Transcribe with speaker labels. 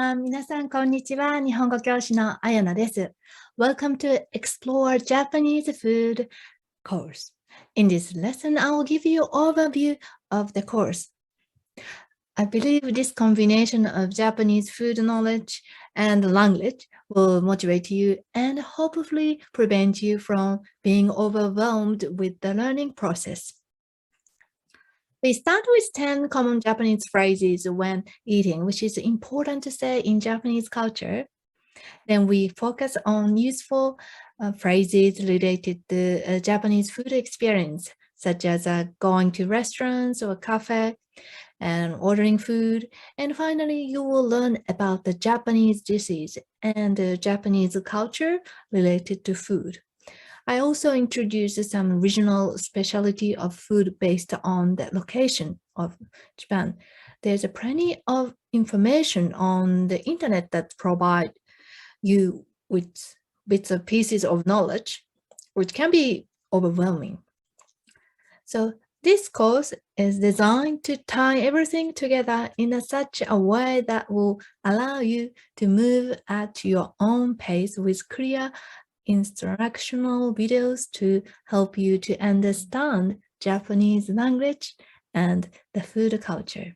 Speaker 1: everyone. 皆さん、こんにちは。日本語教師のAyanaです。Welcome to Explore Japanese Food course. In this lesson, I will give you an overview of the course. I believe this combination of Japanese food knowledge and language will motivate you and hopefully prevent you from being overwhelmed with the learning process. We start with 10 common Japanese phrases when eating, which is important to say in Japanese culture. Then we focus on useful phrases related to Japanese food experience, such as going to restaurants or cafe and ordering food. And finally, you will learn about the Japanese dishes and the Japanese culture related to food. I also introduced some regional specialty of food based on the location of Japan. There's plenty of information on the internet that provide you with bits and pieces of knowledge, which can be overwhelming. So this course is designed to tie everything together in such a way that will allow you to move at your own pace with clear instructional videos to help you to understand Japanese language and the food culture.